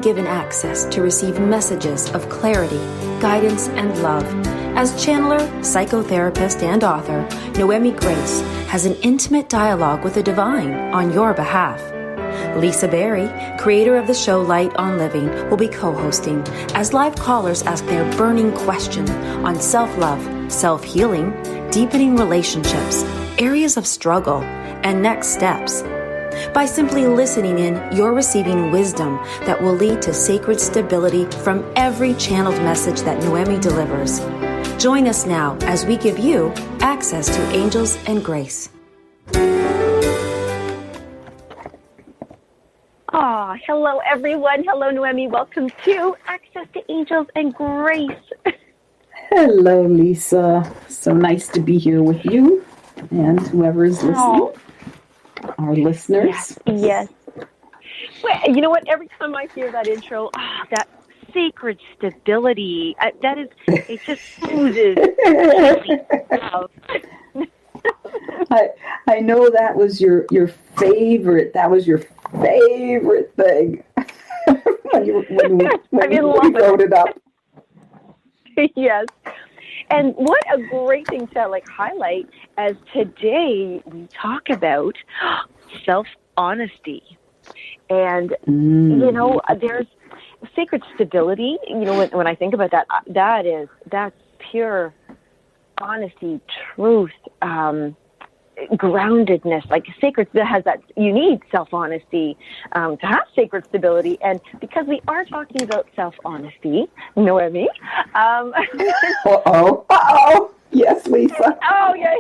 been given access to receive messages of clarity, guidance, and love. As channeler, psychotherapist, and author, Noemi Grace has an intimate dialogue with the divine on your behalf. Lisa Berry, creator of the show Light on Living, will be co-hosting as live callers ask their burning question on self-love, self-healing, deepening relationships, areas of struggle, and next steps. By simply listening in, you're receiving wisdom that will lead to sacred stability from every channeled message that Noemi delivers. Join us now as we give you access to angels and grace. Oh, hello, everyone. Hello, Noemi. Welcome to Access to Angels and Grace. Hello, Lisa. So nice to be here with you and whoever is listening, our listeners. Yes. Well, you know what? Every time I hear that intro, that sacred stability, that is, it just oozes. I know that was your favorite. That was your favorite thing when you wrote it up. Yes. And what a great thing to highlight, as today we talk about self-honesty. And, there's sacred stability. When I think about that, that's pure honesty, truth, groundedness, sacred, that has that, you need self-honesty to have sacred stability. And because we are talking about self-honesty, Noemi. Yes, Lisa. Oh, yeah.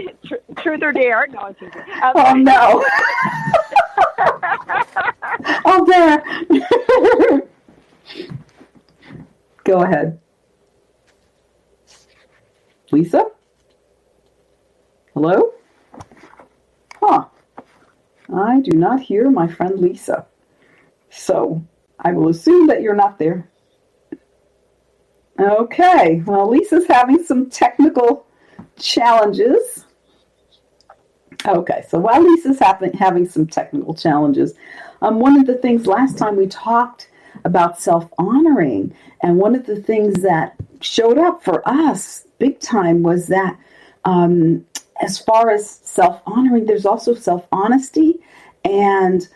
Truth or dare. No, I'm teasing. Oh, no. Oh, dare. Go ahead. Lisa? Hello? Huh. I do not hear my friend Lisa. So I will assume that you're not there. Okay. Well, Lisa's having some technical challenges. Okay. So while Lisa's having some technical challenges, one of the things last time we talked about self-honoring, and one of the things that showed up for us big time was that as far as self-honoring, there's also self-honesty, and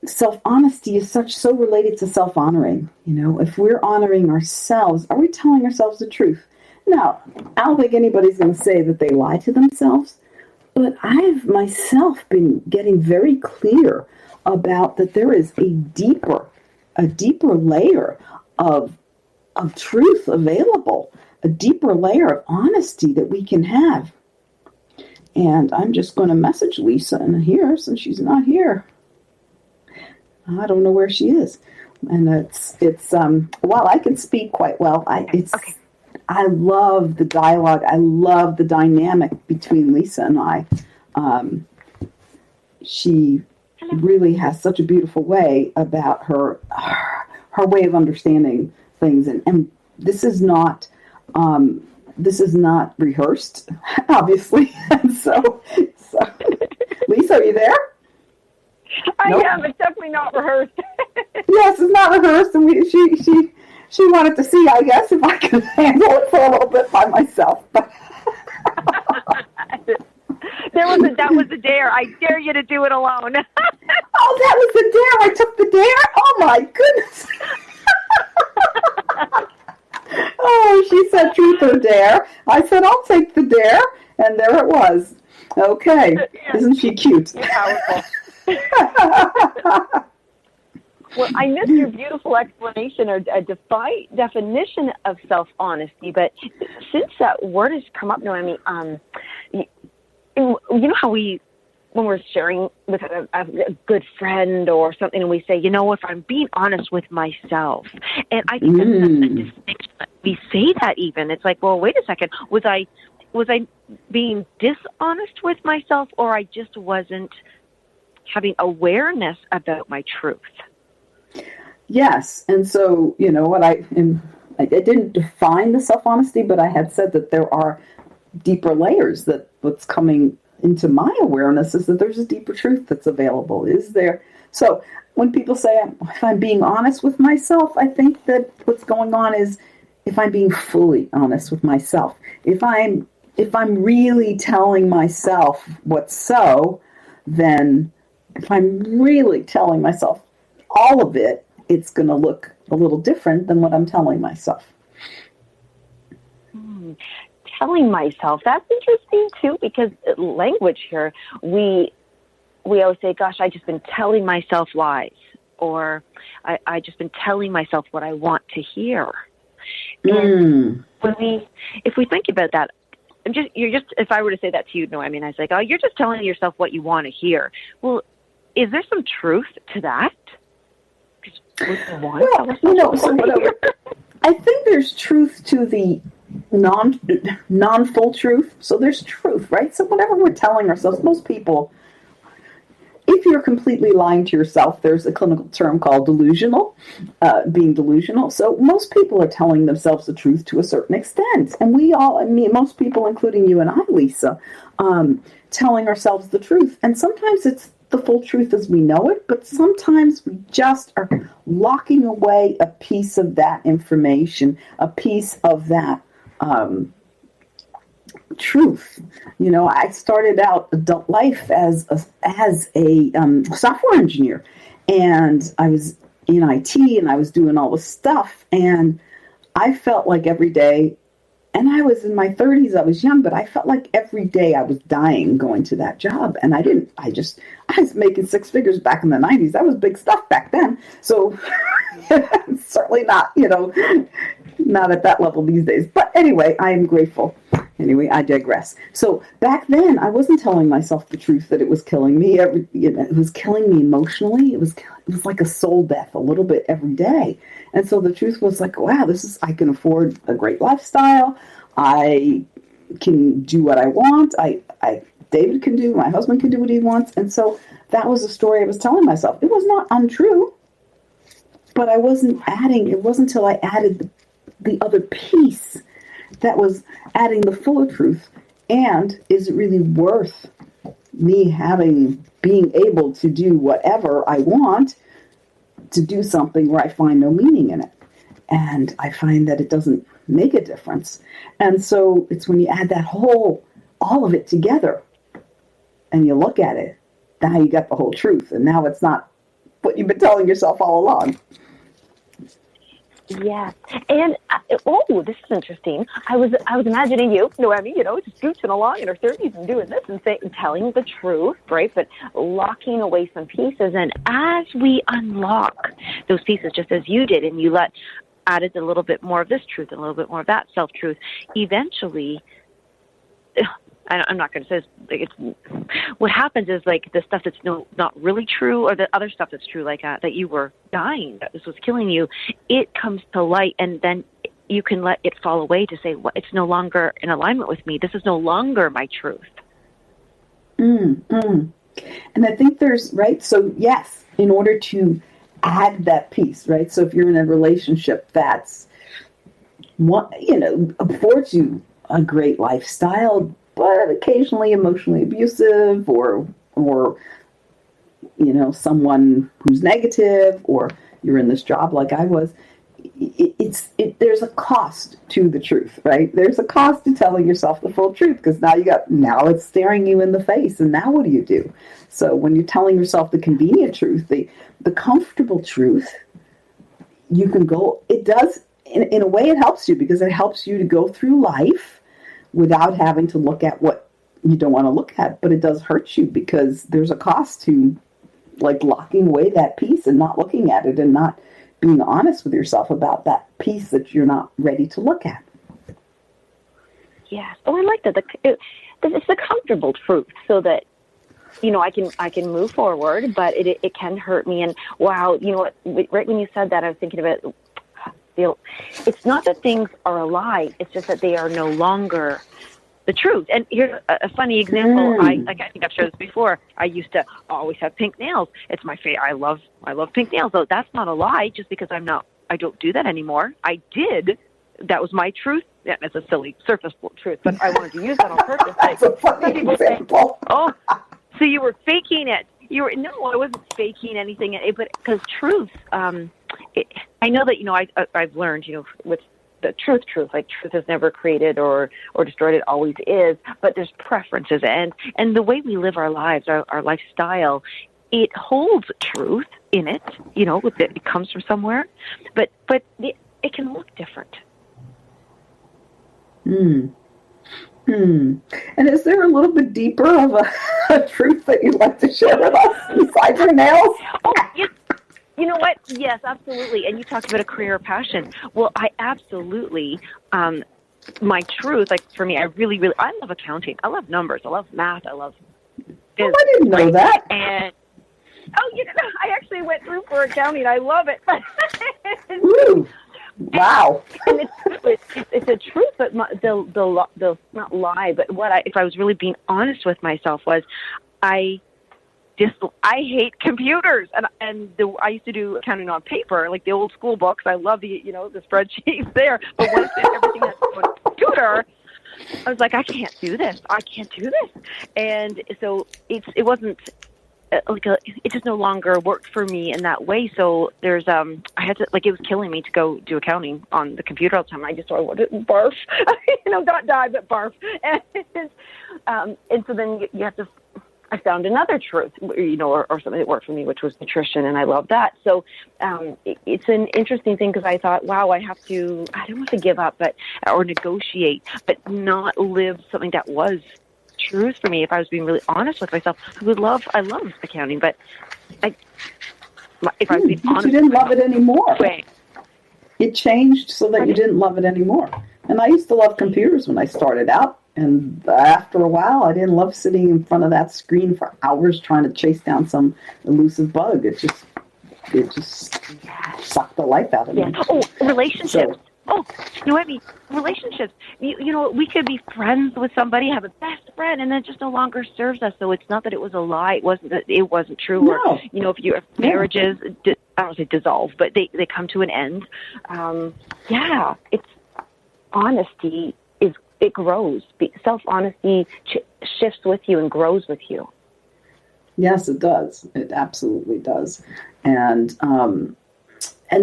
self-honesty is so related to self-honoring. If we're honoring ourselves, are we telling ourselves the truth? Now, I don't think anybody's going to say that they lie to themselves, but I've myself been getting very clear about that there is a deeper layer of truth available, a deeper layer of honesty that we can have. And I'm just going to message Lisa in here since she's not here. I don't know where she is. And it's while I can speak quite well, Okay. I love the dialogue. I love the dynamic between Lisa and I. She really has such a beautiful way about her way of understanding things, and this is not rehearsed, obviously. And so Lisa, are you there? I Nope. am. It's definitely not rehearsed. Yes, it's not rehearsed, and she wanted to see, I guess, if I could handle it for a little bit by myself. That was a dare. I dare you to do it alone. Oh, that was the dare. I took the dare? Oh, my goodness. Oh, she said truth or dare. I said, I'll take the dare. And there it was. Okay. Yeah. Isn't she cute? You're powerful. Well, I missed your beautiful explanation or definition of self-honesty, but since that word has come up, Noemi, you know how when we're sharing with a good friend or something, and we say, if I'm being honest with myself, and I think that's a distinction. We say that even. It's like, well, wait a second. Was I being dishonest with myself, or I just wasn't having awareness about my truth? Yes. And so, what I didn't define the self-honesty, but I had said that there are deeper layers, that what's coming into my awareness is that there's a deeper truth that's available. Is there So when people say, if I'm being honest with myself, I think that what's going on is if I'm being fully honest with myself, if I'm really telling myself what's so, then if I'm really telling myself all of it, it's going to look a little different than what I'm telling myself. Telling myself, that's interesting too, because language here, we always say, gosh, I just been telling myself lies, or I just been telling myself what I want to hear. And if we think about that, if I were to say that to you, Noemi, I was like, oh, you're just telling yourself what you want to hear. Well, is there some truth to that? I think there's truth to the non-full truth. So there's truth, right? So whatever we're telling ourselves, most people, if you're completely lying to yourself, there's a clinical term called delusional, being delusional. So most people are telling themselves the truth to a certain extent. And most people, including you and I, Lisa, telling ourselves the truth. And sometimes it's the full truth as we know it, but sometimes we just are locking away a piece of that information, a piece of that truth. I started out adult life as a software engineer, and I was in IT, and I was doing all this stuff, and I felt like every day, and I was in my 30s, I was young, but I felt like every day I was dying going to that job, and I was making six figures back in the 90s. That was big stuff back then, so certainly not, not at that level these days. But anyway, I am grateful. Anyway, I digress. So back then, I wasn't telling myself the truth that it was killing me. It was killing me emotionally. It was like a soul death a little bit every day. And so the truth was like, wow, I can afford a great lifestyle. I can do what I want. David can do, my husband can do what he wants. And so that was the story I was telling myself. It was not untrue, but it wasn't until I added the other piece that was adding the fuller truth. And is it really worth me being able to do whatever I want, to do something where I find no meaning in it? And I find that it doesn't make a difference. And so it's when you add all of it together, and you look at it, now you got the whole truth. And now it's not what you've been telling yourself all along. Yeah. And, this is interesting. I was imagining you, Noemi, just scooching along in her 30s and doing this and telling the truth, right? But locking away some pieces. And as we unlock those pieces, just as you did, and you added a little bit more of this truth and a little bit more of that self-truth, eventually, I'm not going to say what happens is like the stuff that's not really true, or the other stuff that's true, like that you were dying, that this was killing you, it comes to light, and then you can let it fall away to say, well, it's no longer in alignment with me. This is no longer my truth. And I think right? So yes, in order to add that piece, right? So if you're in a relationship that's, affords you a great lifestyle, but occasionally emotionally abusive, or someone who's negative, or you're in this job like I was, there's a cost to the truth, right? There's a cost to telling yourself the full truth, because now it's staring you in the face, and now what do you do? So when you're telling yourself the convenient truth, the comfortable truth, you can go, it does, in a way it helps you, because it helps you to go through life without having to look at what you don't want to look at. But it does hurt you, because there's a cost to like locking away that piece and not looking at it, and not being honest with yourself about that piece that you're not ready to look at. Yes. Oh, I like that. It's the comfortable truth, so that I can move forward, but it can hurt me. And wow, right when you said that, I was thinking about it's not that things are a lie. It's just that they are no longer the truth. And here's a funny example. I think I've shared this before. I used to always have pink nails. It's my favorite. I love pink nails. So that's not a lie. Just because I don't do that anymore. I did. That was my truth. Yeah, it's a silly surface truth, but I wanted to use that on purpose. That's a funny example. So you were faking it. No, I wasn't faking anything, but because truth, I know that, I've learned, with the truth, like truth is never created or destroyed, it always is, but there's preferences, and the way we live our lives, our lifestyle, it holds truth in it, it comes from somewhere, but it can look different. And is there a little bit deeper of a truth that you'd like to share with us besides your nails? Oh, yes. You know what? Yes, absolutely. And you talked about a career passion. Well, I absolutely, my truth, like for me, I really, really, I love accounting. I love numbers. I love math. I love business. Oh, I didn't know that. And, I actually went through for accounting. I love it. Ooh. Wow. And it's a truth, but they'll not lie. But if I was really being honest with myself, was I hate computers, and I used to do accounting on paper, like the old school books. I love the the spreadsheets there. But once everything has to go on a computer, I was like, I can't do this. And so it wasn't. It just no longer worked for me in that way. So there's I had to, it was killing me to go do accounting on the computer all the time. I just wanted to barf, not die, but barf. And so then you have to. I found another truth, or something that worked for me, which was nutrition, and I love that. So it's an interesting thing because I thought, wow, I don't want to give up, or negotiate, but not live something that was truth for me. If I was being really honest with myself, I love accounting, but if I was being honest, you didn't love it anymore. It changed so that you didn't love it anymore. And I used to love computers when I started out, and after a while, I didn't love sitting in front of that screen for hours trying to chase down some elusive bug. It just sucked the life out of me. Oh, relationships. Noemi, relationships. We could be friends with somebody, have a best friend, and then it just no longer serves us. So it's not that it was a lie. It wasn't that it wasn't true. No. Or, if marriages, I don't say dissolve, but they come to an end. It's honesty. It grows. Self-honesty shifts with you and grows with you. Yes, it does. It absolutely does. And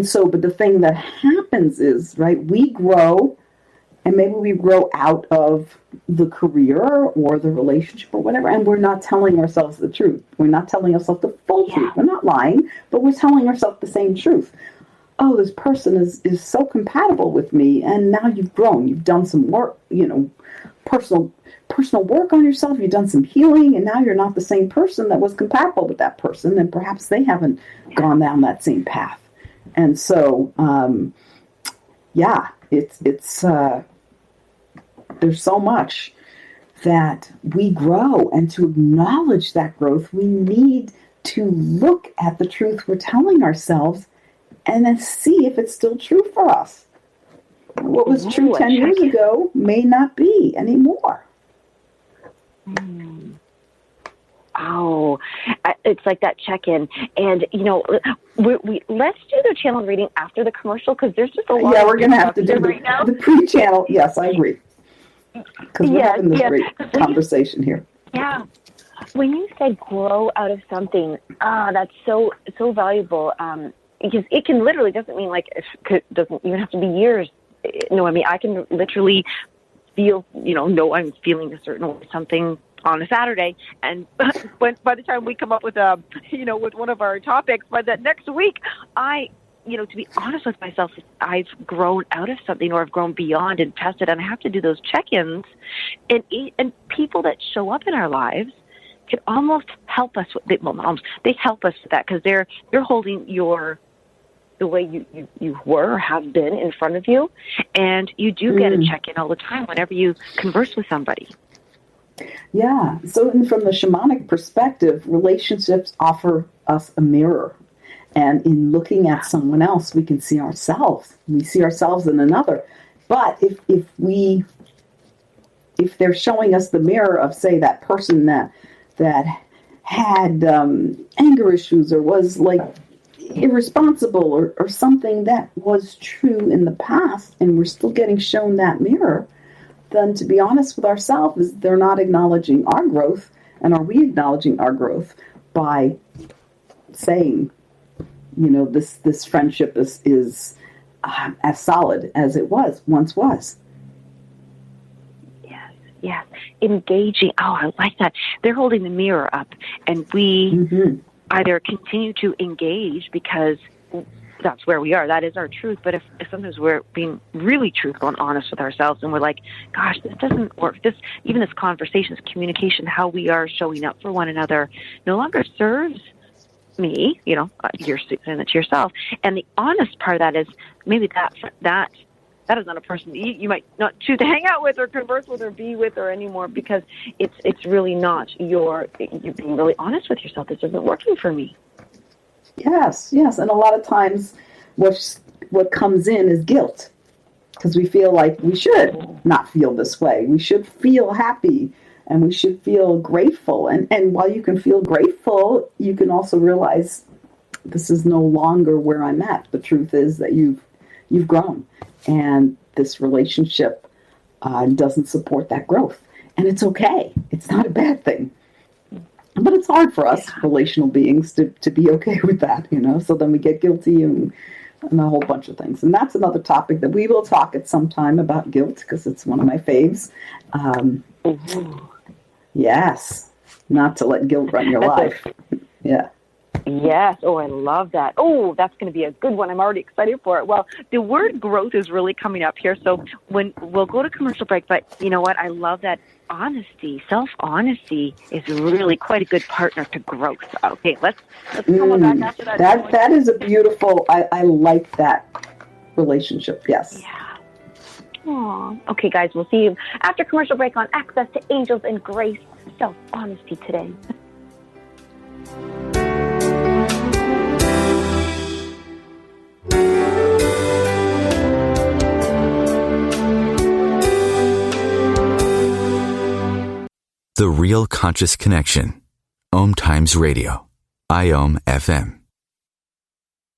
so, but the thing that happens is, right, we grow, and maybe we grow out of the career or the relationship or whatever, and we're not telling ourselves the truth. We're not telling ourselves the full truth. We're not lying, but we're telling ourselves the same truth. Oh, this person is so compatible with me, and now you've grown. You've done some work, personal work on yourself. You've done some healing, and now you're not the same person that was compatible with that person, and perhaps they haven't gone down that same path. And so, it's there's so much that we grow, and to acknowledge that growth, we need to look at the truth we're telling ourselves and then see if it's still true for us. What was true 10 years ago may not be anymore. Oh, it's like that check-in. And, let's do the channel reading after the commercial, because there's just a lot. Yeah, we're going to have to do the pre-channel. Yes, I agree. Because we're having this great conversation here. Yeah. When you said grow out of something, that's so valuable. Because it can literally, doesn't mean it doesn't even have to be years. No, I mean, I can literally feel, I'm feeling a certain way, something on a Saturday, and by the time we come up with with one of our topics, by that next week, to be honest with myself, I've grown out of something, or I've grown beyond and past it, and I have to do those check-ins, and people that show up in our lives can almost help us with they help us with that, because they're holding the way you were or have been in front of you, and you do get a check-in all the time whenever you converse with somebody. Yeah. So from the shamanic perspective, relationships offer us a mirror. And in looking at someone else, we can see ourselves. We see ourselves in another. But if they're showing us the mirror of, say, that person that had anger issues, or was irresponsible, or something that was true in the past, and we're still getting shown that mirror, then to be honest with ourselves, is they're not acknowledging our growth. And are we acknowledging our growth? by saying, this friendship is as solid as it once was. Yes. Engaging. Oh, I like that. They're holding the mirror up, and we either continue to engage because that's where we are. That is our truth. But if sometimes we're being really truthful and honest with ourselves, and we're like, gosh, this doesn't work. Even this conversation, this communication, how we are showing up for one another no longer serves me, you're saying that to yourself. And the honest part of that is maybe that is not a person you might not choose to hang out with or converse with or be with or anymore, because it's really not you're being really honest with yourself. This isn't working for me. Yes. And a lot of times what comes in is guilt, because we feel like we should not feel this way. We should feel happy and we should feel grateful. And while you can feel grateful, you can also realize this is no longer where I'm at. The truth is that you've grown, and this relationship doesn't support that growth. And it's okay. It's not a bad thing. But it's hard for us relational beings to be okay with that, So then we get guilty and a whole bunch of things. And that's another topic that we will talk at some time about guilt, because it's one of my faves. Yes. Not to let guilt run your life. Yeah. Yes. Oh, I love that. Oh, that's going to be a good one. I'm already excited for it. Well, the word growth is really coming up here. So when we'll go to commercial break, but you know what? I love that honesty, self-honesty is really quite a good partner to growth. Okay, let's come on back after that. That is a beautiful, I like that relationship. Yes. Yeah. Aww. Okay, guys, we'll see you after commercial break on Access to Angels and Grace, Self-Honesty today. The Real Conscious Connection. OMTimes Radio. IOM FM.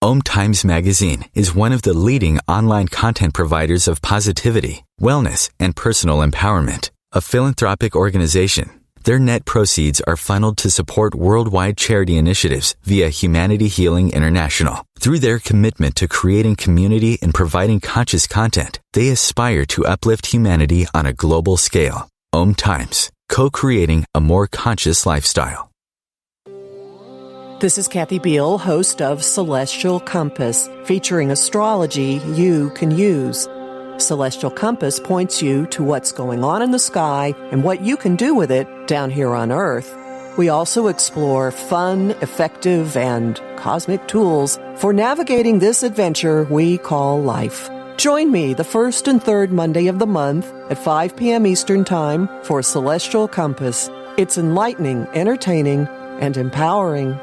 OMTimes Magazine is one of the leading online content providers of positivity, wellness, and personal empowerment. A philanthropic organization, their net proceeds are funneled to support worldwide charity initiatives via Humanity Healing International. Through their commitment to creating community and providing conscious content, they aspire to uplift humanity on a global scale. OMTimes. Co-creating a more conscious lifestyle. This is Kathy Beal, host of Celestial Compass, featuring astrology you can use. Celestial Compass points you to what's going on in the sky and what you can do with it down here on Earth. We also explore fun, effective, and cosmic tools for navigating this adventure we call life. Join me the first and third Monday of the month at 5 p.m. Eastern Time for Celestial Compass. It's enlightening, entertaining, and empowering.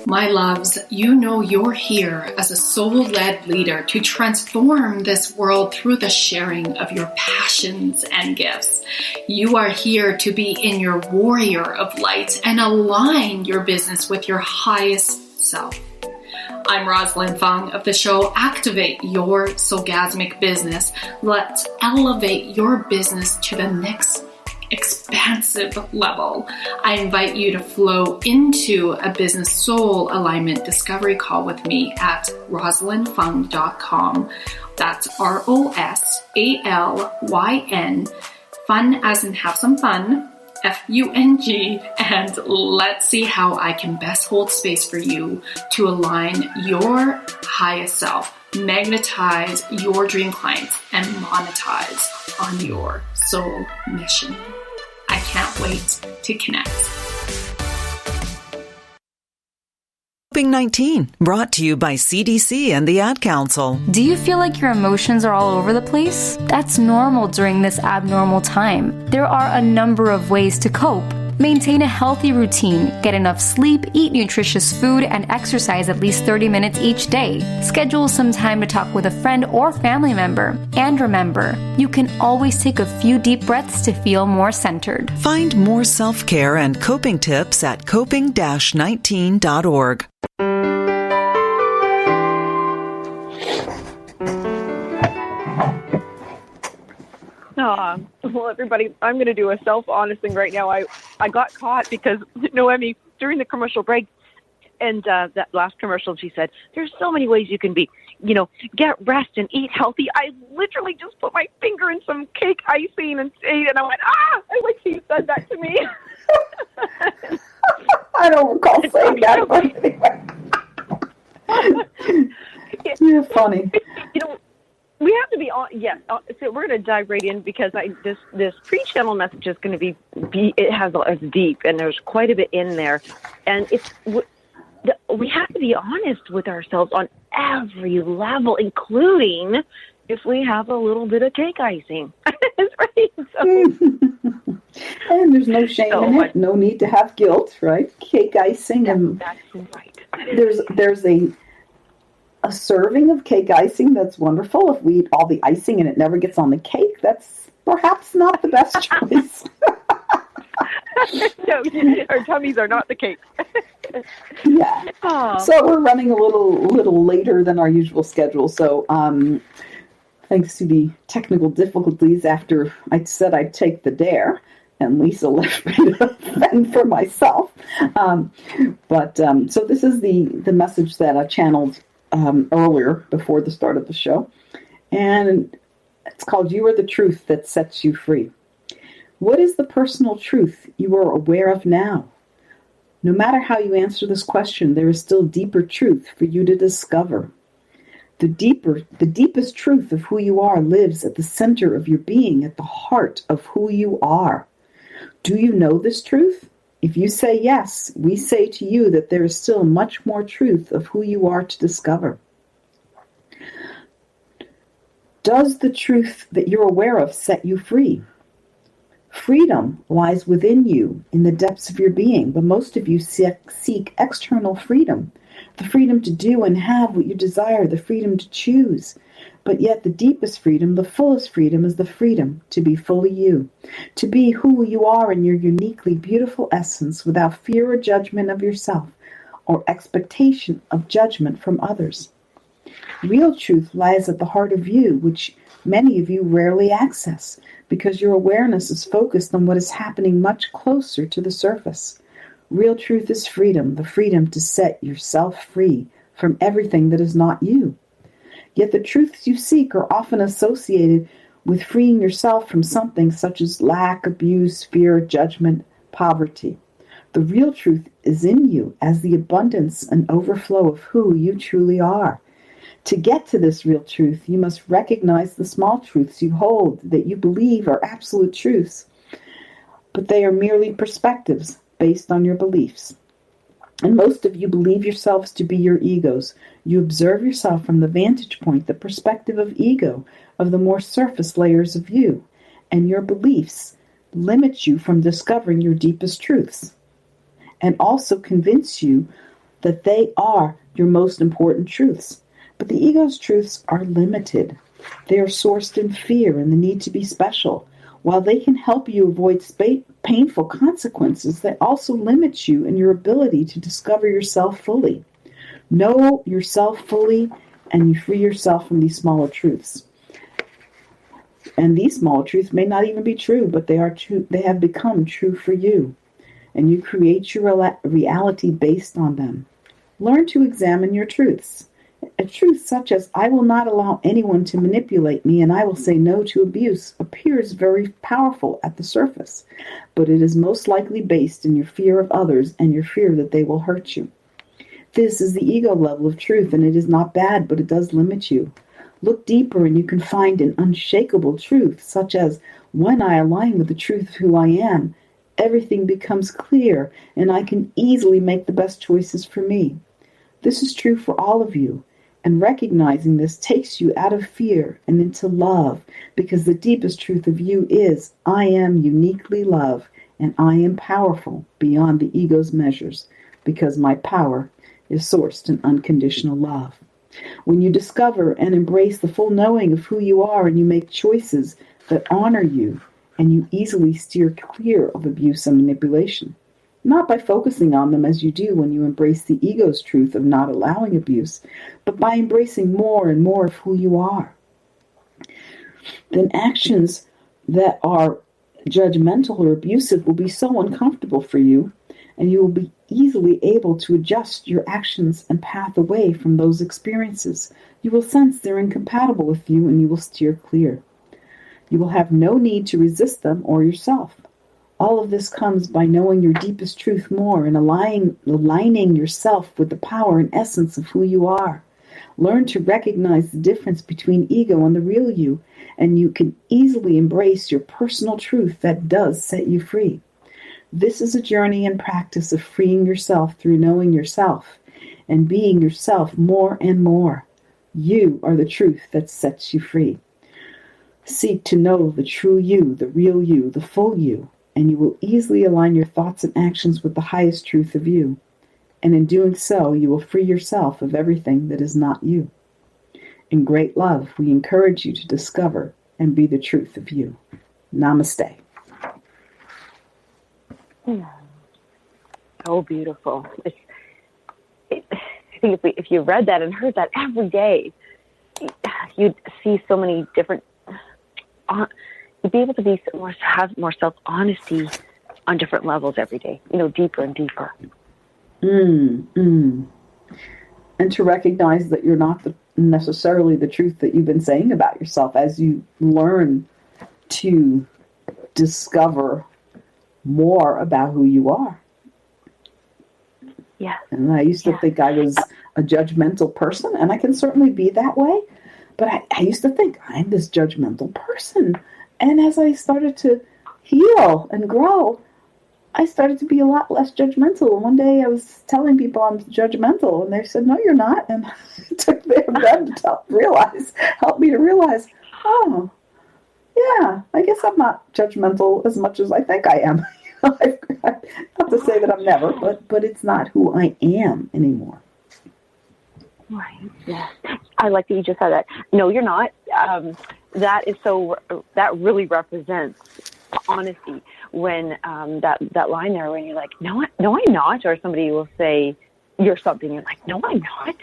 My loves, you know you're here as a soul-led leader to transform this world through the sharing of your passions and gifts. You are here to be in your warrior of light and align your business with your highest self. I'm Rosalind Fung of the show Activate Your Soulgasmic Business. Let's elevate your business to the next expansive level. I invite you to flow into a business soul alignment discovery call with me at rosalindfung.com. That's ROSALYN, fun as in have some fun, FUNG, and let's see how I can best hold space for you to align your highest self, magnetize your dream clients, and monetize on your soul mission. I can't wait to connect. COVID-19, brought to you by CDC and the Ad Council. Do you feel like your emotions are all over the place? That's normal during this abnormal time. There are a number of ways to cope. Maintain a healthy routine, get enough sleep, eat nutritious food, and exercise at least 30 minutes each day. Schedule some time to talk with a friend or family member. And remember, you can always take a few deep breaths to feel more centered. Find more self-care and coping tips at coping-19.org. Well, everybody, I'm going to do a self-honest thing right now. I got caught because Noemi, during the commercial break, and that last commercial, she said, there's so many ways you can be, get rest and eat healthy. I literally just put my finger in some cake icing and ate, and I went, I wish she said that to me. I don't recall saying that, but anyway. You're funny. We have to be on. Yes, so we're going to dive right in because this PreChannel Message is going to be it's deep, and there's quite a bit in there, and we have to be honest with ourselves on every level, including if we have a little bit of cake icing. Right? And there's no shame in it. No need to have guilt, right? Cake icing, that's right. There's a serving of cake icing that's wonderful. If we eat all the icing and it never gets on the cake, that's perhaps not the best choice. No, our tummies are not the cake. Yeah. Aww. So we're running a little later than our usual schedule. So thanks to the technical difficulties after I said I'd take the dare, and Lisa left me to fend for myself. So this is the message that I channeled earlier before the start of the show. And it's called You Are the Truth That Sets You Free. What is the personal truth you are aware of now? No matter how you answer this question, there is still deeper truth for you to discover. The deepest truth of who you are lives at the center of your being, at the heart of who you are. Do you know this truth? If you say yes, we say to you that there is still much more truth of who you are to discover. Does the truth that you're aware of set you free? Freedom lies within you in the depths of your being, but most of you seek external freedom, the freedom to do and have what you desire, the freedom to choose. But yet the deepest freedom, the fullest freedom, is the freedom to be fully you, to be who you are in your uniquely beautiful essence without fear or judgment of yourself or expectation of judgment from others. Real truth lies at the heart of you, which many of you rarely access because your awareness is focused on what is happening much closer to the surface. Real truth is freedom, the freedom to set yourself free from everything that is not you. Yet the truths you seek are often associated with freeing yourself from something such as lack, abuse, fear, judgment, poverty. The real truth is in you as the abundance and overflow of who you truly are. To get to this real truth, you must recognize the small truths you hold that you believe are absolute truths, but they are merely perspectives based on your beliefs. And most of you believe yourselves to be your egos. You observe yourself from the vantage point, the perspective of ego, of the more surface layers of you, and your beliefs limit you from discovering your deepest truths, and also convince you that they are your most important truths. But the ego's truths are limited. They are sourced in fear and the need to be special. While they can help you avoid painful consequences, they also limit you in your ability to discover yourself fully. Know yourself fully, and you free yourself from these smaller truths. And these smaller truths may not even be true, but they are true. They have become true for you, and you create your reality based on them. Learn to examine your truths. A truth such as, I will not allow anyone to manipulate me and I will say no to abuse, appears very powerful at the surface, but it is most likely based in your fear of others and your fear that they will hurt you. This is the ego level of truth, and it is not bad, but it does limit you. Look deeper and you can find an unshakable truth, such as, when I align with the truth of who I am, everything becomes clear and I can easily make the best choices for me. This is true for all of you. And recognizing this takes you out of fear and into love, because the deepest truth of you is, I am uniquely love, and I am powerful beyond the ego's measures, because my power is sourced in unconditional love. When you discover and embrace the full knowing of who you are, and you make choices that honor you, and you easily steer clear of abuse and manipulation, not by focusing on them as you do when you embrace the ego's truth of not allowing abuse, but by embracing more and more of who you are. Then actions that are judgmental or abusive will be so uncomfortable for you, and you will be easily able to adjust your actions and path away from those experiences. You will sense they're incompatible with you, and you will steer clear. You will have no need to resist them or yourself. All of this comes by knowing your deepest truth more and aligning yourself with the power and essence of who you are. Learn to recognize the difference between ego and the real you, and you can easily embrace your personal truth that does set you free. This is a journey and practice of freeing yourself through knowing yourself and being yourself more and more. You are the truth that sets you free. Seek to know the true you, the real you, the full you, and you will easily align your thoughts and actions with the highest truth of you. And in doing so, you will free yourself of everything that is not you. In great love, we encourage you to discover and be the truth of you. Namaste. So beautiful. I think if you read that and heard that every day, you'd see so many different. You'd be able to have more self-honesty on different levels every day. Deeper and deeper. And to recognize that you're not necessarily the truth that you've been saying about yourself as you learn to discover more about who you are. Yeah. And I used to think I was a judgmental person, and I can certainly be that way, but I used to think I'm this judgmental person. And as I started to heal and grow, I started to be a lot less judgmental. And one day I was telling people I'm judgmental, and they said, "No, you're not." And it took them to help me to realize, oh, yeah, I guess I'm not judgmental as much as I think I am. Not to say that I'm never, but it's not who I am anymore. Right. Yes. I like that you just said that. No, you're not. That really represents honesty. When that line there, when you're like, no, I'm not, or somebody will say you're something, you're like, no, I'm not.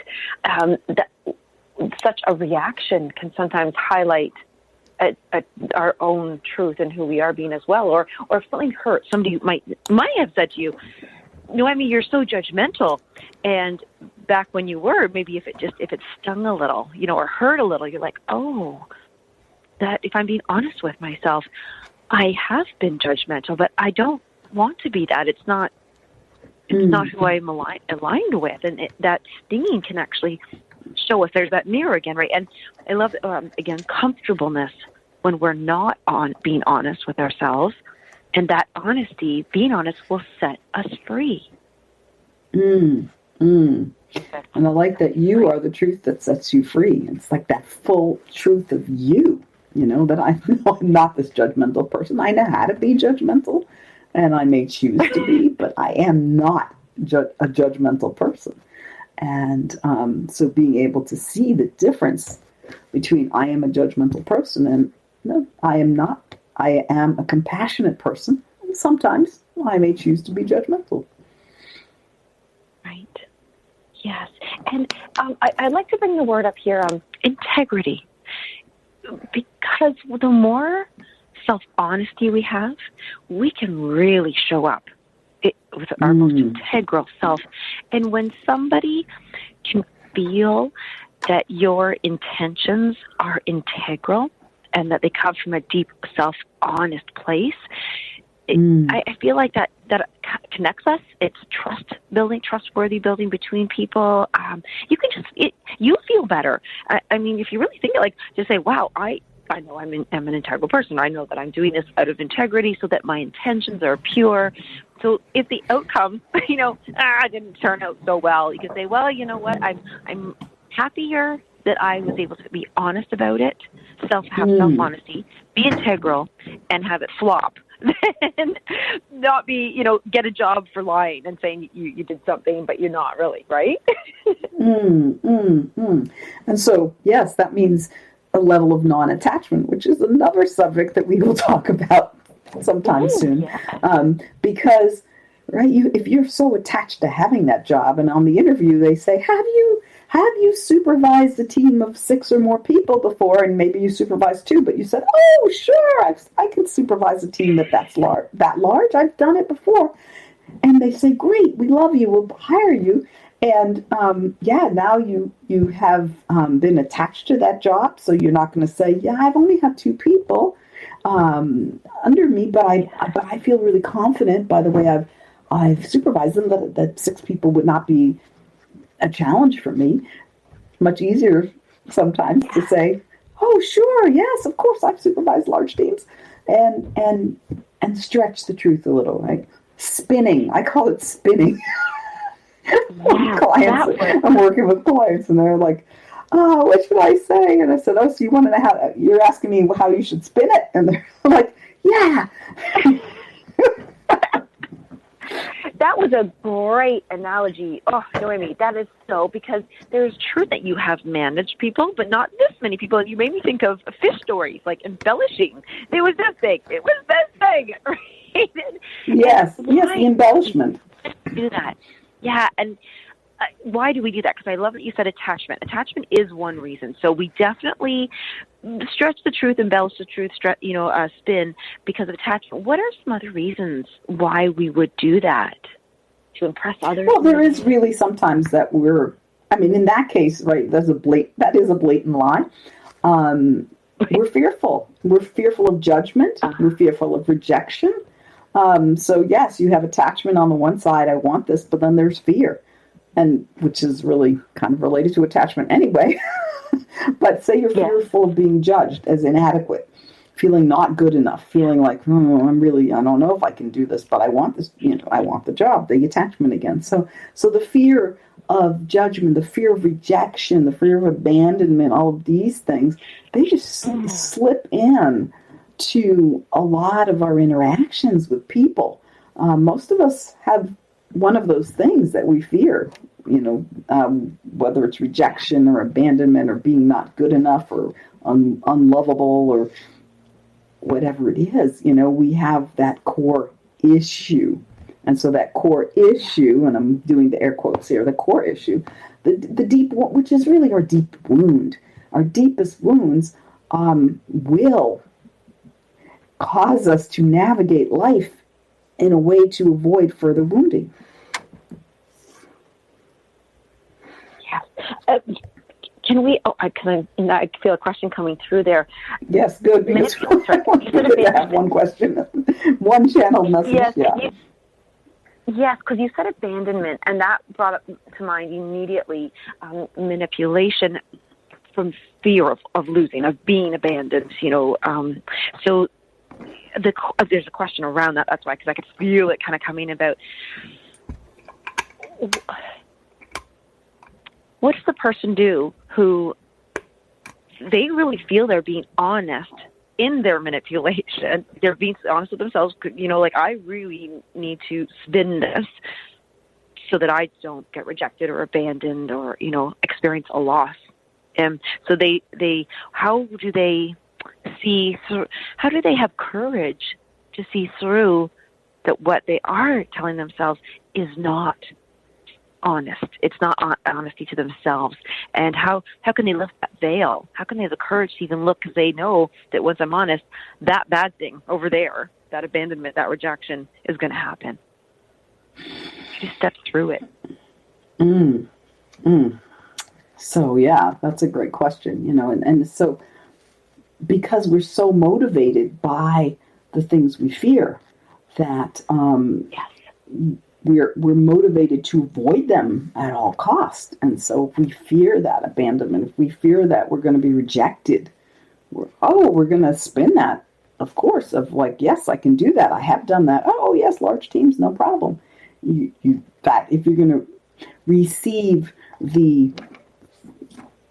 Such a reaction can sometimes highlight our own truth and who we are being as well. Or if something hurts, somebody might have said to you, Noemi, you're so judgmental. And back when you were, maybe if it stung a little, or hurt a little, you're like, oh, that if I'm being honest with myself, I have been judgmental, but I don't want to be that. It's not who I'm aligned with. And that stinging can actually show us there's that mirror again, right? And I love, again, comfortableness when we're not being honest with ourselves. And that honesty, being honest, will set us free. And I like that you are the truth that sets you free. It's like that full truth of you, that I know I'm not this judgmental person. I know how to be judgmental, and I may choose to be, but I am not a judgmental person. And so being able to see the difference between I am a judgmental person and no, I am not. I am a compassionate person. And sometimes I may choose to be judgmental. Right. Yes. And I'd like to bring the word up here, integrity. Because the more self-honesty we have, we can really show up with our most integral self. And when somebody can feel that your intentions are integral and that they come from a deep, self-honest place, I feel like that connects us. It's trustworthy building between people. You can you feel better. I mean, if you really think it, like, just say, wow, I know I'm an integral person. I know that I'm doing this out of integrity so that my intentions are pure. So if the outcome, didn't turn out so well, you can say, well, you know what, I'm happier that I was able to be honest about it, have self-honesty, be integral, and have it flop. And not be, get a job for lying and saying you did something, but you're not really, right? And so, yes, that means a level of non-attachment, which is another subject that we will talk about sometime soon. Yeah. Because, right, if you're so attached to having that job, and on the interview they say, have you Have you supervised a team of 6 or more people before? And maybe you supervised 2, but you said, oh, sure, I can supervise a team that's large. I've done it before. And they say, great, we love you, we'll hire you. And now you have been attached to that job, so you're not going to say, yeah, I've only had 2 people under me, but I feel really confident by the way I've supervised them that 6 people would not be a challenge for me. Much easier sometimes to say, oh, sure, yes, of course, I've supervised large teams, and stretch the truth a little, right? Spinning, I call it spinning. I'm working with clients, and they're like, "Oh, what should I say?" And I said, "Oh, so you want to know how? You're asking me how you should spin it?" And they're like, "Yeah." That was a great analogy. Oh, Noemi, that is so, because there's truth that you have managed people, but not this many people. And you made me think of fish stories, like embellishing. There was this thing. It was this thing. Right? Yes, the embellishment. Do that. Yeah, and why do we do that? Because I love that you said attachment. Attachment is one reason. So we definitely stretch the truth, embellish the truth, spin because of attachment. What are some other reasons why we would do that to impress others? Well, there is really sometimes that in that case, right, that is a blatant lie. We're fearful. We're fearful of judgment. We're fearful of rejection. So yes, you have attachment on the one side, I want this, but then there's fear, and which is really kind of related to attachment anyway. But say you're fearful of being judged as inadequate, feeling not good enough, feeling like, I don't know if I can do this, but I want this, I want the job, the attachment again. So the fear of judgment, the fear of rejection, the fear of abandonment, all of these things, they just slip in to a lot of our interactions with people. Most of us have one of those things that we fear, whether it's rejection or abandonment or being not good enough or unlovable or whatever it is. We have that core issue. And so that core issue, and I'm doing the air quotes here, the core issue, the deep, which is really our deep wound, our deepest wounds will cause us to navigate life in a way to avoid further wounding. Yeah. Can we? I feel a question coming through there. Yes, good. Because I have one question, one channel message. Yes, yes, because you said abandonment, and that brought up to mind immediately manipulation from fear of losing, of being abandoned. So. There's a question around that. That's why, because I could feel it kind of coming about. What does the person do who they really feel they're being honest in their manipulation? They're being honest with themselves. I really need to spin this so that I don't get rejected or abandoned or experience a loss. And so how do they see through? How do they have courage to see through that what they are telling themselves is not honest? It's not honesty to themselves. And how can they lift that veil? How can they have the courage to even look, because they know that once I'm honest, that bad thing over there, that abandonment, that rejection is going to happen. You step through it. So yeah, that's a great question, and so because we're so motivated by the things we fear that we're motivated to avoid them at all costs. And so if we fear that abandonment, if we fear that we're going to be rejected, we're going to spin that, of course, of like, yes, I can do that. I have done that. Oh, yes, large teams, no problem. That if you're going to receive the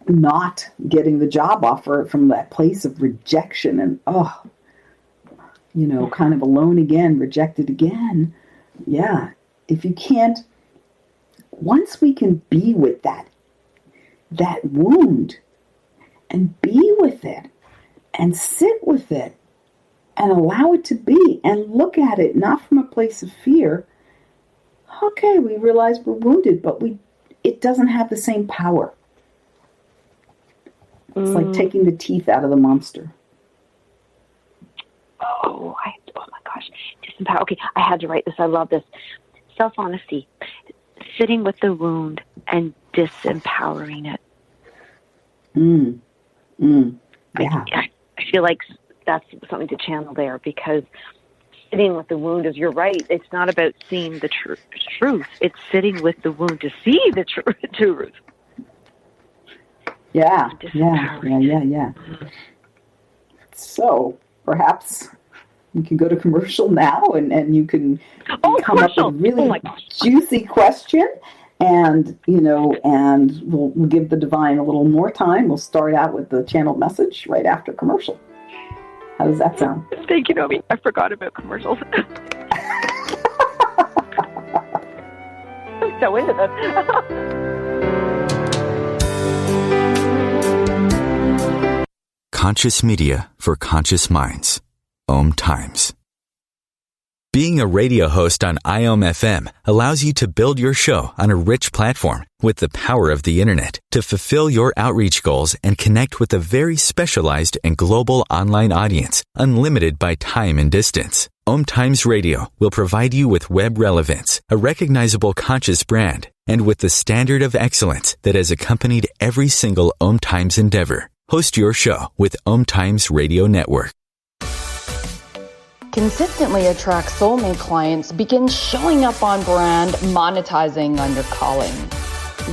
not getting the job offer from that place of rejection and, kind of alone again, rejected again. Yeah. If you can't, once we can be with that wound and be with it and sit with it and allow it to be and look at it, not from a place of fear. Okay, we realize we're wounded, but it doesn't have the same power. It's like taking the teeth out of the monster. Oh my gosh. Disempower. Okay, I had to write this. I love this. Self-honesty. Sitting with the wound and disempowering it. Yeah. I feel like that's something to channel there, because sitting with the wound is, you're right, it's not about seeing the truth. It's sitting with the wound to see the truth. Yeah. So perhaps you can go to commercial now, and you can come up with a really juicy question, and and we'll give the divine a little more time. We'll start out with the channeled message right after commercial. How does that sound? Thank you, Noemi. I forgot about commercials. I'm so into this. Conscious media for conscious minds. OMTimes. Being a radio host on IOM FM allows you to build your show on a rich platform with the power of the internet to fulfill your outreach goals and connect with a very specialized and global online audience, unlimited by time and distance. OMTimes Radio will provide you with web relevance, a recognizable conscious brand, and with the standard of excellence that has accompanied every single OMTimes endeavor. Host your show with OMTimes Radio Network. Consistently attract soulmate clients. Begin showing up on brand, monetizing on your calling.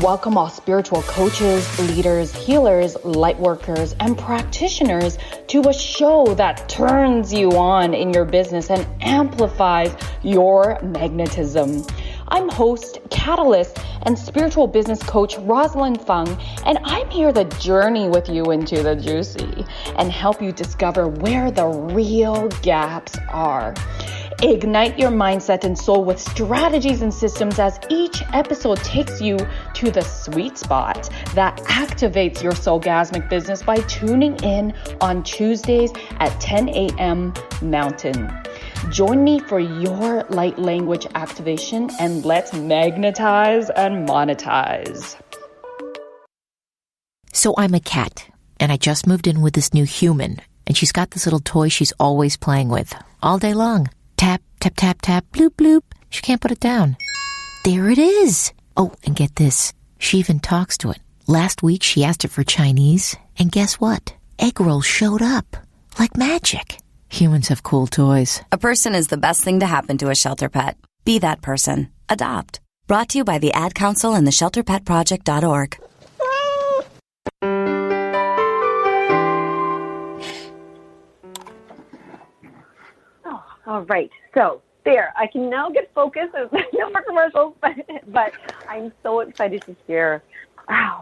Welcome all spiritual coaches, leaders, healers, light workers, and practitioners to a show that turns you on in your business and amplifies your magnetism. I'm host, catalyst, and spiritual business coach Rosalind Fung, and I'm here to journey with you into the juicy and help you discover where the real gaps are. Ignite your mindset and soul with strategies and systems as each episode takes you to the sweet spot that activates your soulgasmic business by tuning in on Tuesdays at 10 a.m. Mountain. Join me for your light language activation, and let's magnetize and monetize. So I'm a cat, and I just moved in with this new human, and she's got this little toy she's always playing with, all day long. Tap, tap, tap, tap, bloop, bloop. She can't put it down. There it is. Oh, and get this. She even talks to it. Last week, she asked it for Chinese, and guess what? Egg rolls showed up. Like magic. Humans have cool toys. A person is the best thing to happen to a shelter pet. Be that person. Adopt. Brought to you by the Ad Council and the ShelterPetProject.org. Oh, all right. So there, I can now get focused. No more commercials, but I'm so excited to hear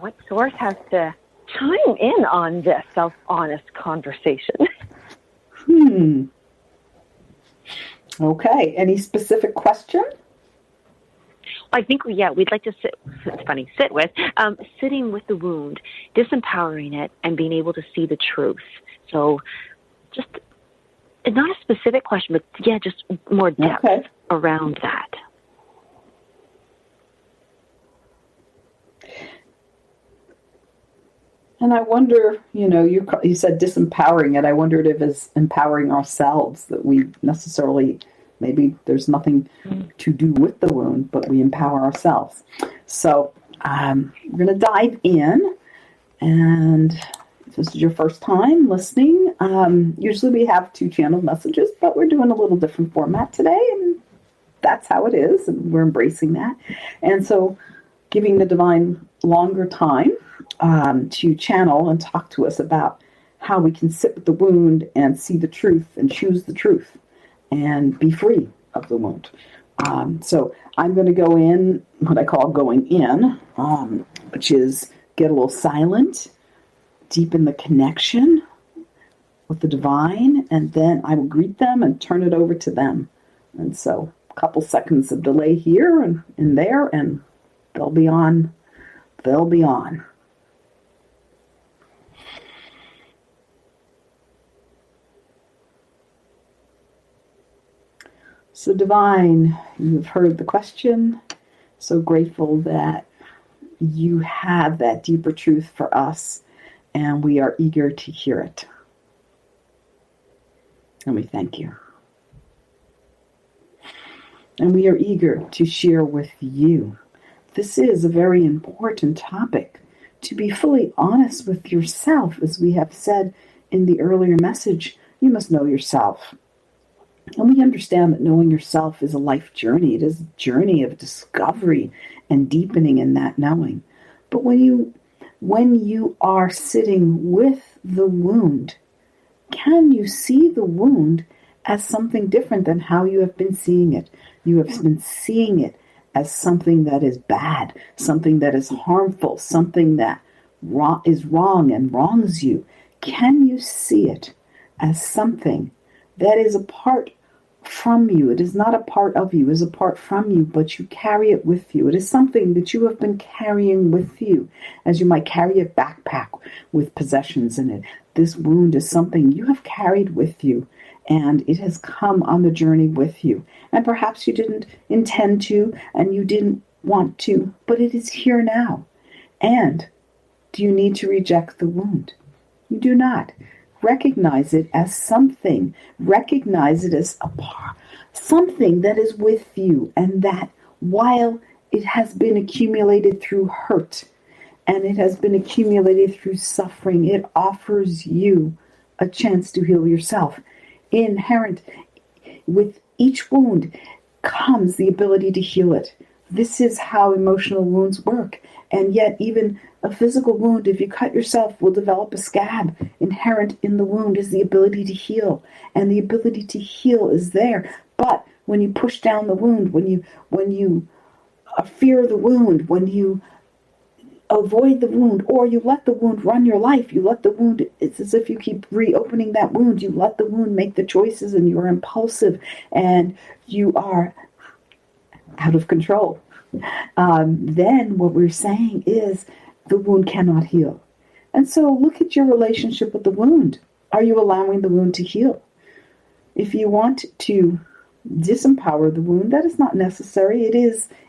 what source has to chime in on this self-honest conversation. Okay. Any specific question? I think we'd like to sit with, sitting with the wound, disempowering it, and being able to see the truth. So just not a specific question, but just more depth around that. And I wonder, you said disempowering it. I wondered if it's empowering ourselves, that we necessarily, maybe there's nothing to do with the wound, but we empower ourselves. So we're going to dive in. And if this is your first time listening, usually we have 2 channeled messages, but we're doing a little different format today. And that's how it is. And we're embracing that. And so giving the divine longer time to channel and talk to us about how we can sit with the wound and see the truth and choose the truth and be free of the wound. So I'm going to go in, what I call going in, which is get a little silent, deepen the connection with the divine, and then I will greet them and turn it over to them. And so a couple seconds of delay here and there, and they'll be on. They'll be on. So divine, you've heard the question. So grateful that you have that deeper truth for us and we are eager to hear it. And we thank you. And we are eager to share with you. This is a very important topic, to be fully honest with yourself. As we have said in the earlier message, you must know yourself. And we understand that knowing yourself is a life journey. It is a journey of discovery and deepening in that knowing. But when you are sitting with the wound, can you see the wound as something different than how you have been seeing it? You have been seeing it as something that is bad, something that is harmful, something that is wrong and wrongs you. Can you see it as something that is apart from you? It is not a part of you, it is apart from you, but you carry it with you. It is something that you have been carrying with you, as you might carry a backpack with possessions in it. This wound is something you have carried with you, and it has come on the journey with you. And perhaps you didn't intend to, and you didn't want to, but it is here now. And do you need to reject the wound? You do not. Recognize it as something. Recognize it as something that is with you, and that while it has been accumulated through hurt, and it has been accumulated through suffering, it offers you a chance to heal yourself. Inherent with each wound comes the ability to heal it. This is how emotional wounds work. And yet even a physical wound, if you cut yourself, will develop a scab. Inherent in the wound is the ability to heal. And the ability to heal is there. But when you push down the wound, when you fear the wound, when you avoid the wound, or you let the wound run your life, you let the wound, it's as if you keep reopening that wound, you let the wound make the choices, and you're impulsive, and you are out of control. Then what we're saying is the wound cannot heal. And so look at your relationship with the wound. Are you allowing the wound to heal? If you want to disempower the wound, that is not necessary. It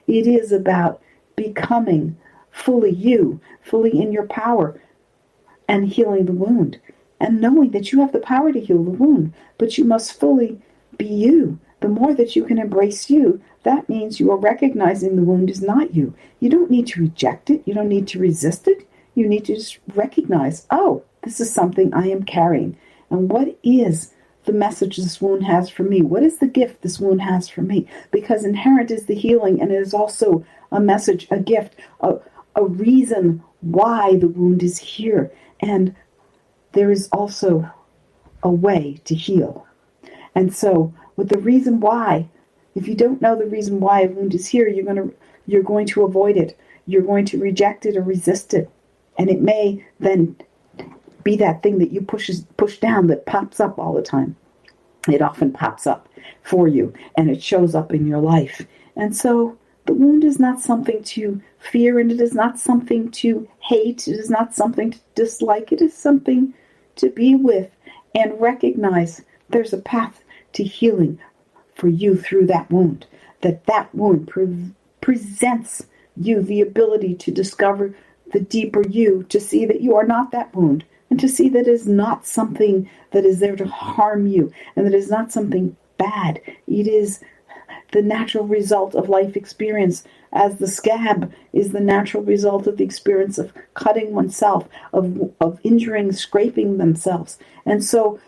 is about becoming fully you, fully in your power, and healing the wound, and knowing that you have the power to heal the wound, but you must fully be you. The more that you can embrace you, that means you are recognizing the wound is not you. You don't need to reject it. You don't need to resist it. You need to just recognize, oh, this is something I am carrying. And what is the message this wound has for me? What is the gift this wound has for me? Because inherent is the healing, and it is also a message, a gift, a reason why the wound is here. And there is also a way to heal. And so with the reason why, if you don't know the reason why a wound is here, you're going to avoid it. You're going to reject it or resist it. And it may then be that thing that you push down that pops up all the time. It often pops up for you, and it shows up in your life. And so the wound is not something to fear, and it is not something to hate. It is not something to dislike. It is something to be with and recognize there's a path to healing for you through that wound. That wound presents you the ability to discover the deeper you, to see that you are not that wound, and to see that it is not something that is there to harm you, and that it is not something bad. It is the natural result of life experience, as the scab is the natural result of the experience of cutting oneself, of injuring, scraping themselves. And so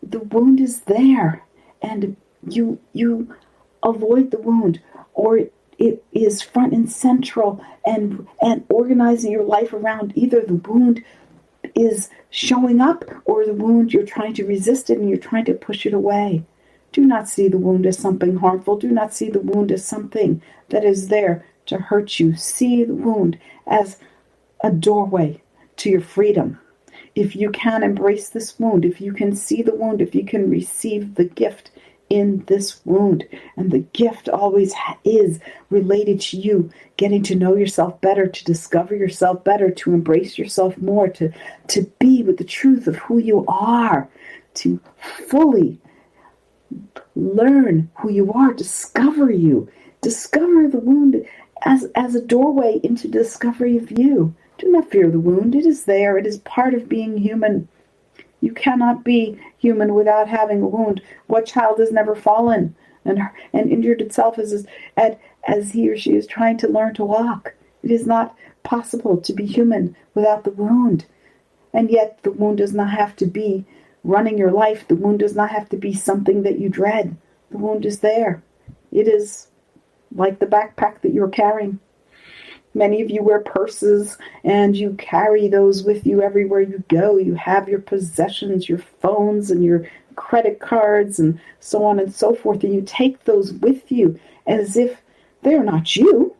the wound is there, and you avoid the wound, or it is front and central, and organizing your life around either the wound is showing up, or the wound you're trying to resist it and you're trying to push it away. Do not see the wound as something harmful. Do not see the wound as something that is there to hurt you. See the wound as a doorway to your freedom. If you can embrace this wound, if you can see the wound, if you can receive the gift in this wound, and the gift always is related to you getting to know yourself better, to discover yourself better, to embrace yourself more, to be with the truth of who you are, to fully learn who you are, discover you, discover the wound as a doorway into discovery of you. Do not fear the wound. It is there. It is part of being human. You cannot be human without having a wound. What child has never fallen and injured itself as he or she is trying to learn to walk? It is not possible to be human without the wound. And yet the wound does not have to be running your life. The wound does not have to be something that you dread. The wound is there. It is like the backpack that you're carrying. Many of you wear purses and you carry those with you everywhere you go. You have your possessions, your phones and your credit cards and so on and so forth. And you take those with you as if they're not you,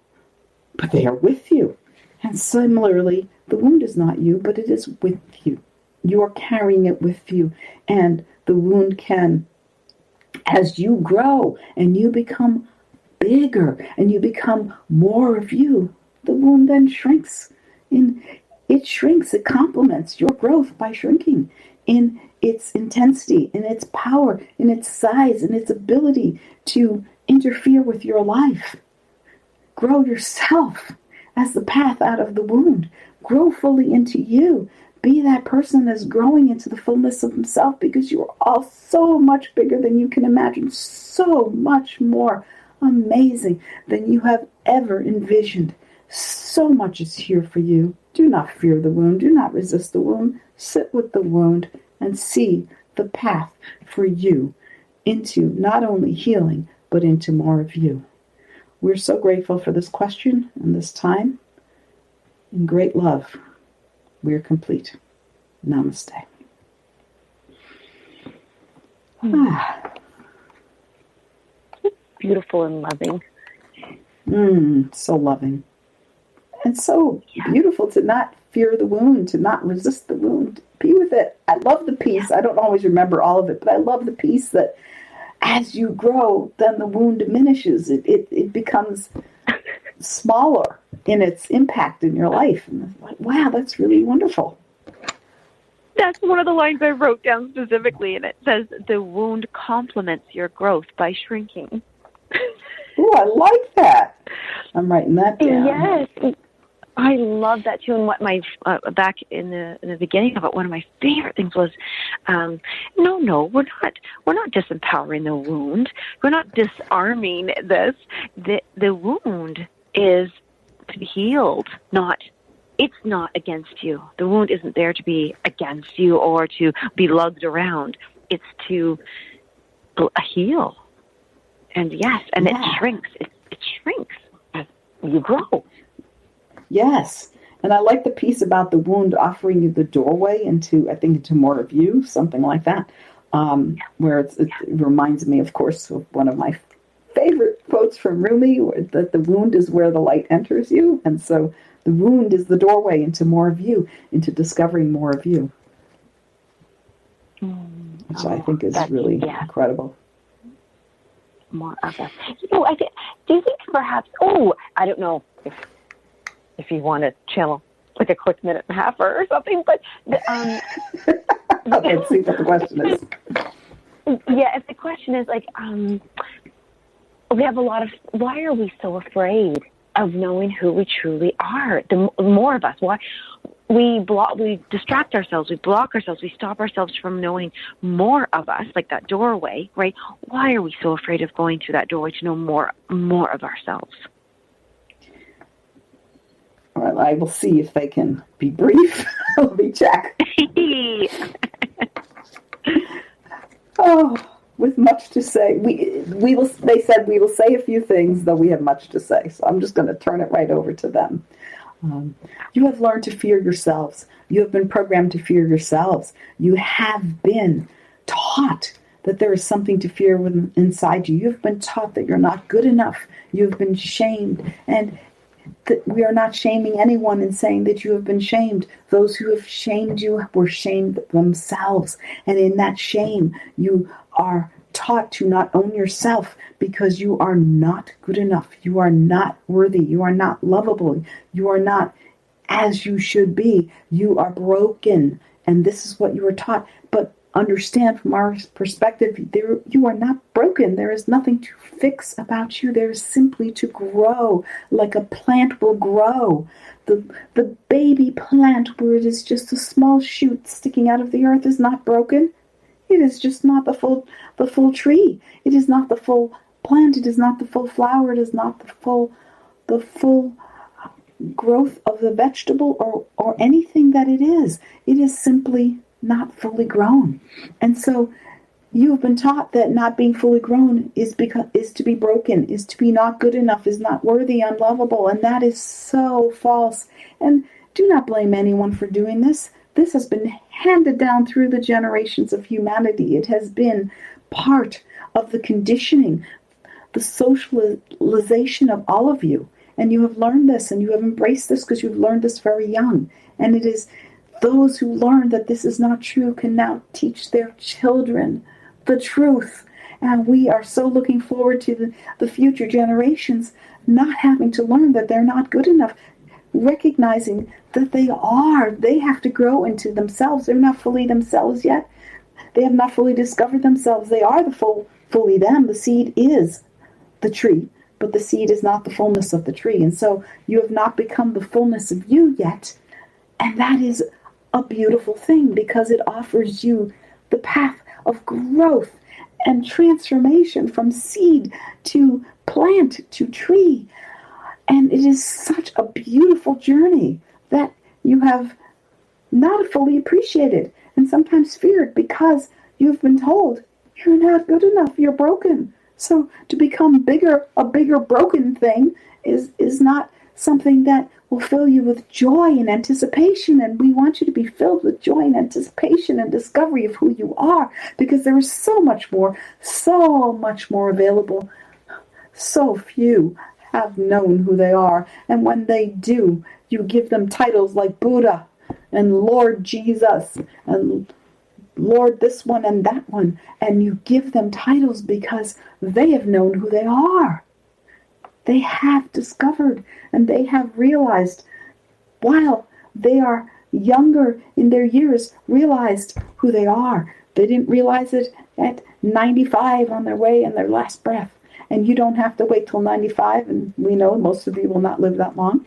but they are with you. And similarly, the wound is not you, but it is with you. You are carrying it with you. And the wound can, as you grow and you become bigger and you become more of you, the wound then shrinks. It complements your growth by shrinking in its intensity, in its power, in its size, in its ability to interfere with your life. Grow yourself as the path out of the wound. Grow fully into you. Be that person that's growing into the fullness of himself, because you are all so much bigger than you can imagine, so much more amazing than you have ever envisioned. So much is here for you. Do not fear the wound. Do not resist the wound. Sit with the wound and see the path for you into not only healing, but into more of you. We're so grateful for this question and this time. In great love, we are complete. Namaste. Beautiful and loving. So loving. And so beautiful to not fear the wound, to not resist the wound. Be with it. I love the peace. I don't always remember all of it, but I love the peace that as you grow, then the wound diminishes. It becomes smaller in its impact in your life. And it's like, wow, that's really wonderful. That's one of the lines I wrote down specifically, and it says, the wound complements your growth by shrinking. Oh, I like that. I'm writing that down. Yes. I love that too. And what my back in the beginning of it, one of my favorite things was, no, we're not disempowering the wound. We're not disarming this. The wound is to be healed. It's not against you. The wound isn't there to be against you or to be lugged around. It's to heal. And yes, and it shrinks. It shrinks as you grow. Yes. And I like the piece about the wound offering you the doorway into more of you, something like that, where it reminds me, of course, of one of my favorite quotes from Rumi, that the wound is where the light enters you. And so the wound is the doorway into more of you, into discovering more of you, which I think is really incredible. More of us. Do you think perhaps, I don't know if you want to channel like a quick minute and a half or something, but okay, let's see what the question is. Yeah, if the question is like, we have a lot of, why are we so afraid of knowing who we truly are? The more of us, why we distract ourselves, we block ourselves, we stop ourselves from knowing more of us, like that doorway, right? Why are we so afraid of going through that doorway to know more of ourselves? All right, I will see if they can be brief. Let me check. With much to say, they said we will say a few things, though we have much to say. So I'm just going to turn it right over to them. You have learned to fear yourselves. You have been programmed to fear yourselves. You have been taught that there is something to fear inside you. You have been taught that you're not good enough. You have been shamed. And that we are not shaming anyone in saying that you have been shamed. Those who have shamed you were shamed themselves. And in that shame, you are taught to not own yourself because you are not good enough. You are not worthy. You are not lovable. You are not as you should be. You are broken. And this is what you were taught. But understand from our perspective, you are not broken. There is nothing to fix about you. There is simply to grow like a plant will grow. The baby plant, where it is just a small shoot sticking out of the earth, is not broken. It is just not the full tree. It is not the full plant. It is not the full flower. It is not the full growth of the vegetable or anything that it is. It is simply not fully grown. And so you have been taught that not being fully grown is to be broken, is to be not good enough, is not worthy, unlovable, and that is so false. And do not blame anyone for doing this. This has been handed down through the generations of humanity. It has been part of the conditioning, the socialization of all of you. And you have learned this, and you have embraced this because you've learned this very young. And it is those who learn that this is not true can now teach their children the truth. And we are so looking forward to the future generations not having to learn that they're not good enough, recognizing that they have to grow into themselves. They're not fully themselves yet. They have not fully discovered themselves. They are fully them. The seed is the tree, but the seed is not the fullness of the tree. And so you have not become the fullness of you yet. And that is a beautiful thing, because it offers you the path of growth and transformation from seed to plant to tree. And it is such a beautiful journey that you have not fully appreciated and sometimes feared, because you've been told you're not good enough, you're broken. So to become a bigger broken thing is not something that will fill you with joy and anticipation. And we want you to be filled with joy and anticipation and discovery of who you are, because there is so much more available. So few have known who they are. And when they do, you give them titles like Buddha and Lord Jesus and Lord this one and that one. And you give them titles because they have known who they are. They have discovered and they have realized, while they are younger in their years, realized who they are. They didn't realize it at 95 on their way in their last breath. And you don't have to wait till 95, and we know most of you will not live that long.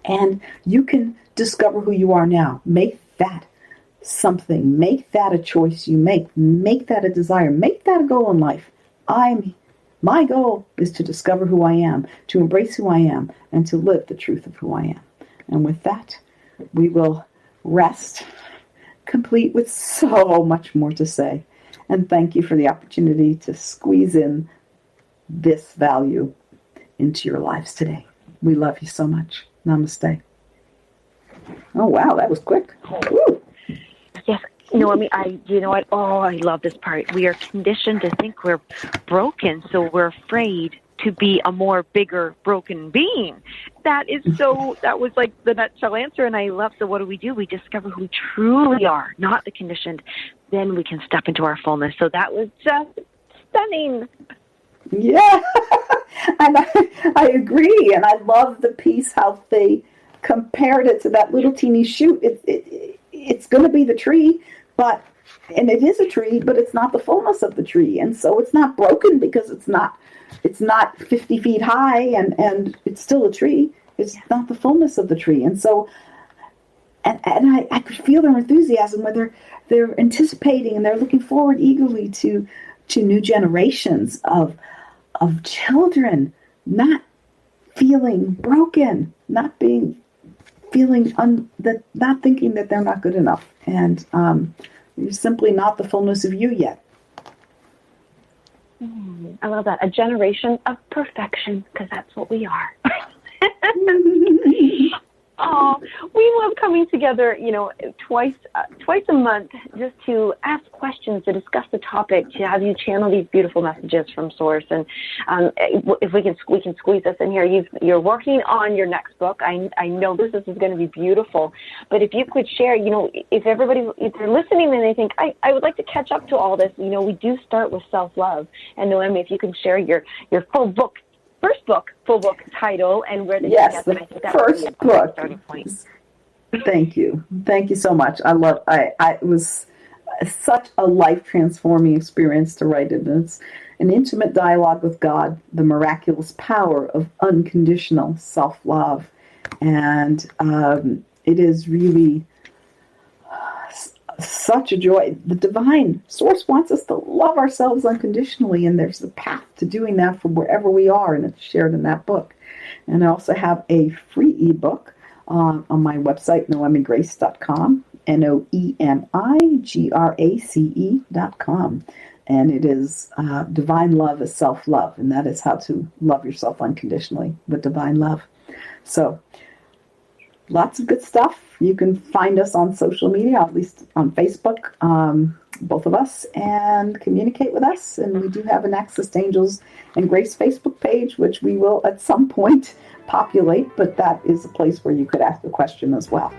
And you can discover who you are now. Make that something. Make that a choice you make. Make that a desire. Make that a goal in life. My goal is to discover who I am, to embrace who I am, and to live the truth of who I am. And with that, we will rest, complete with so much more to say. And thank you for the opportunity to squeeze in this value into your lives today. We love you so much. Namaste. Oh, wow, that was quick. Woo. Yes. Noemi, you know what? Oh, I love this part. We are conditioned to think we're broken, so we're afraid to be a bigger broken being. That was like the nutshell answer, and I love. So what do? We discover who we truly are, not the conditioned. Then we can step into our fullness. So that was just stunning. Yeah, and I agree, and I love the piece how they compared it to that little teeny shoot. It's going to be the tree, and it is a tree, but it's not the fullness of the tree, and so it's not broken because it's not 50 feet high, and it's still a tree. It's not the fullness of the tree, and so and I could feel their enthusiasm, where they're anticipating and they're looking forward eagerly to new generations of children not feeling broken, not thinking that they're not good enough, and you're simply not the fullness of you yet. I love that. A generation of perfection, because that's what we are. Oh, we love coming together, twice a month, just to ask questions, to discuss the topic, to have you channel these beautiful messages from Source. And if we can squeeze this in here. You're working on your next book. I know this is going to be beautiful. But if you could share, if they're listening and they think, I would like to catch up to all this, we do start with self-love. And Noemi, if you can share your full book. Full book title, and where they can get them. I think that first would be a book. Starting point. Thank you so much. It was such a life transforming experience to write it. It's an intimate dialogue with God, the miraculous power of unconditional self love, And it is really such a joy. The divine source wants us to love ourselves unconditionally, and there's a path to doing that from wherever we are, and it's shared in that book. And I also have a free ebook on my website, noemigrace.com, NOEMIGRACE.com. And it is Divine Love is Self-Love, and that is how to love yourself unconditionally with divine love. So lots of good stuff. You can find us on social media, at least on Facebook, both of us, and communicate with us. And we do have an Access to Angels and Grace Facebook page, which we will at some point populate, but that is a place where you could ask a question as well.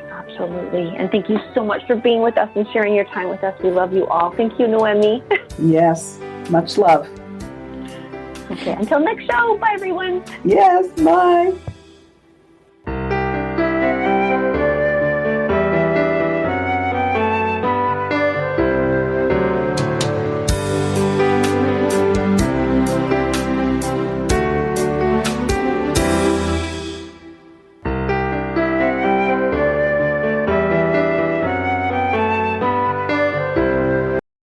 Absolutely. And thank you so much for being with us and sharing your time with us. We love you all. Thank you, Noemi. Yes. Much love. Okay. Until next show. Bye, everyone. Yes. Bye.